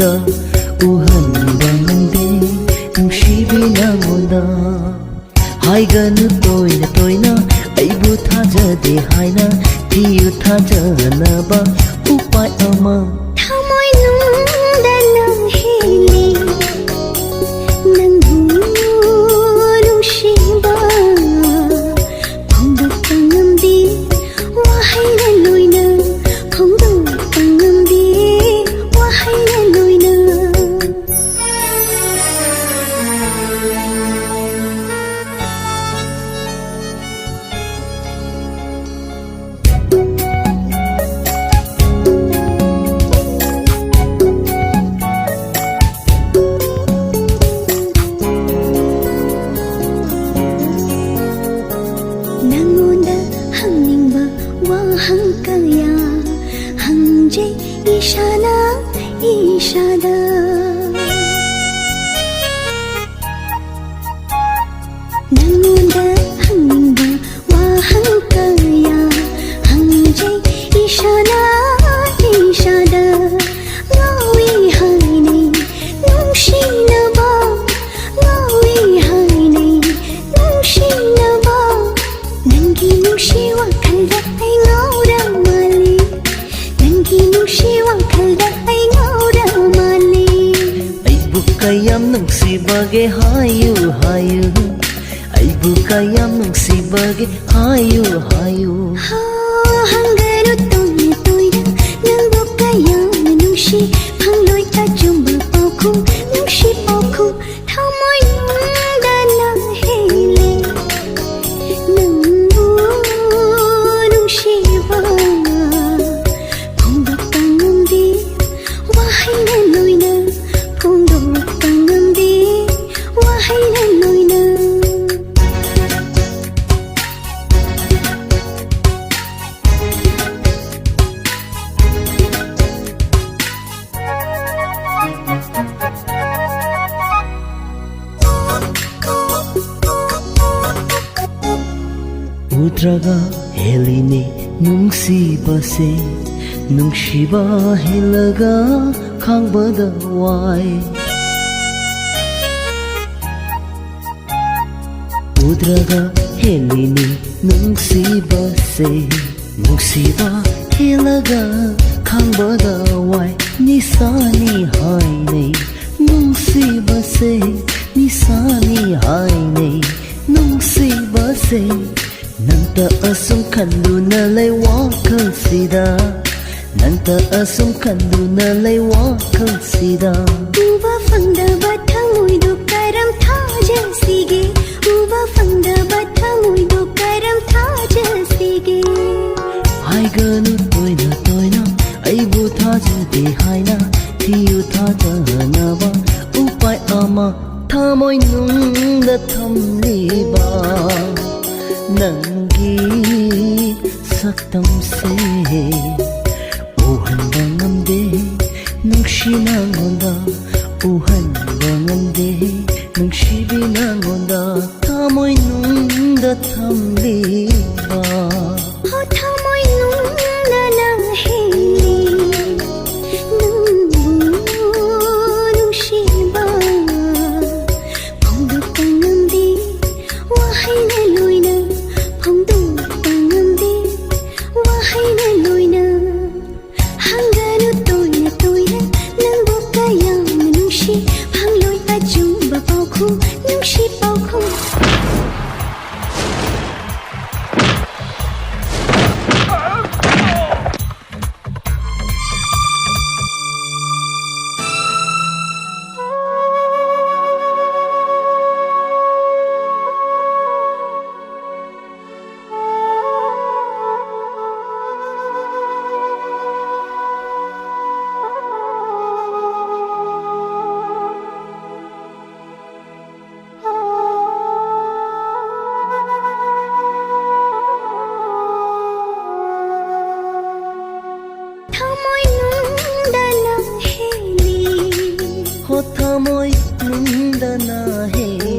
ꯅꯪꯉꯣꯟꯗ ꯎꯍꯟꯕ ꯉꯝꯗꯦ ꯅꯨꯡꯁꯤꯕꯤ ꯅꯪꯉꯣꯟꯗ ꯍꯥꯏꯒꯅꯨ ꯇꯣꯏꯅ ꯇꯣꯏꯅ ꯑꯩꯕꯨ ꯊꯥꯖꯗꯦ ꯍꯥꯏꯅ ꯊꯤꯌꯨ ꯊꯥꯖꯅꯕ ꯎꯄꯥꯏ ꯑꯃ ꯊꯃꯣꯏꯅꯨꯡꯗꯅ ꯍꯦꯜꯂꯤ ꯅꯪꯕꯨ ꯅꯨꯡꯁꯤꯕ ꯐꯣꯡꯗꯣꯛꯄ ꯉꯝꯗꯦ ꯋꯥꯍꯩꯅ ꯂꯣꯏꯅ ꯐꯣꯡꯗꯣꯛꯄ ꯉꯝꯗꯦ ꯋꯥꯍꯩꯅ ꯂꯣꯏꯅ ꯅꯪꯉꯣꯟꯗ ꯍꯪꯅꯤꯡꯕ ꯋꯥꯍꯪ ꯀꯌꯥ ꯍꯪꯖꯩ ꯏꯁꯥꯅ ꯏꯁꯥꯗ ꯅꯪꯉꯣꯟꯗ ꯍꯪꯅꯤꯡꯕ ꯋꯥꯍꯪ ꯀꯌా ꯍꯪꯖꯩ ꯏꯁꯥꯅ ꯏꯁꯥꯗ ꯉꯥꯎꯏ ꯍꯥꯏꯅꯩ ꯅꯨꯡꯁꯤꯅꯕ ꯉꯥꯎꯏ ꯍꯥꯏꯅꯩ ꯅꯨꯡꯁꯤꯅꯕ ꯅꯪꯒꯤ ꯅꯨꯡꯁꯤ ꯋꯥꯈꯜꯗ ꯑꯩ ꯉꯥꯎꯔ ꯃꯥꯜꯂꯤ ꯅꯪꯒꯤ ꯅꯨꯡꯁꯤ ꯋꯥꯈꯜꯗ ꯑꯩ ꯉꯥꯎꯔ ꯃꯥꯜꯂꯤ ꯑꯩꯕꯨ ꯀꯌꯥꯝ ꯅꯨꯡꯁꯤꯕꯒꯦ ꯍꯥꯏꯌꯨ ꯍꯥꯏꯌꯨ ꯑꯩꯕꯨ ꯀꯌꯥꯝ ꯅꯨꯡꯁꯤꯕꯒꯦ ꯍꯥꯏꯌꯨ ꯍꯥꯏꯌꯨ ꯍꯪꯒꯅꯨ ꯇꯣꯏꯅ ꯇꯣꯏꯅ ꯅꯪꯕꯨ ꯀꯌꯥꯝꯅ ꯅꯨꯡꯁꯤ ꯐꯪꯂꯣꯏ ꯑꯆꯨꯝꯕ ꯄꯥꯎꯈꯨꯝ ꯅꯨꯡꯁꯤ ꯄꯥꯎꯈꯨꯝ ꯊꯃꯣꯏꯅꯨꯡꯗꯅ ꯍꯦꯜꯂꯤ ꯅꯪꯕꯨ ꯅꯨꯡꯁꯤꯕ ꯐꯣꯡꯗꯣꯛꯄ ꯉꯝꯗꯦ ꯋꯥꯍꯩꯅ ꯂꯣꯏꯅ ꯐꯣꯡꯗꯣꯛꯄ ꯉꯝꯗꯦ ꯋꯥꯍꯩꯅ ꯂꯣꯏꯅ 우드라가 헬리니 뭉시바세 뭉시바 헬라가 강바다 와이 우드라가 헬리니 뭉시바세 뭉시바 헬라가 강바다 와이 니사니 하이네 뭉시바세 니사니 하이네 뭉시바세 Nanta asum kanduna lay wakal sida Nanta asum kanduna lay wakal sida Uba fangda bathamui do karam thaja sige Uba fangda bathamui do karam thaja sige Haiganu toina toina aibu thajade haina thiyu thajanaba upai ama thamoinungda thamliba ꯅꯪꯒꯤ ꯁꯛꯇꯝꯁꯦ ꯎꯍꯟꯕ ꯉꯝꯗꯦ ꯅꯨꯡꯁꯤ ꯅꯪꯉꯣꯟꯗ ꯎꯍꯟꯕ ꯉꯝꯗꯦ ꯅꯨꯡꯁꯤꯕꯤ ꯅꯪꯉꯣꯟꯗ ꯊꯃꯣꯏꯅꯨꯡꯗ ꯊꯝꯂꯤꯕ ꯊꯃꯣꯏꯅꯨꯡꯗꯅ ꯍꯦꯜꯂꯤ ꯅꯪꯕꯨ ꯅꯨꯡꯁꯤꯕ ꯐꯣꯡꯗꯣꯛꯄ ꯉꯝꯗꯦ ꯋꯥꯍꯩꯅ ꯂꯣꯏꯅ ꯐꯣꯡꯗꯣꯛꯄ ꯉꯝꯗꯦ ꯋꯥꯍꯩꯅ ꯂꯣꯏꯅ ꯍꯪꯒꯅꯨ ꯇꯣꯏꯅ ꯇꯣꯏꯅ ꯅꯪꯕꯨ ꯀꯌꯥꯝꯅ ꯅꯨꯡꯁꯤ ꯐꯪꯂꯣꯏ ꯑꯆꯨꯝꯕ ꯄꯥꯎꯈꯨꯝ ꯅꯨꯡꯁꯤ ꯄꯥꯎꯈꯨꯝ Thamoinungdana Helli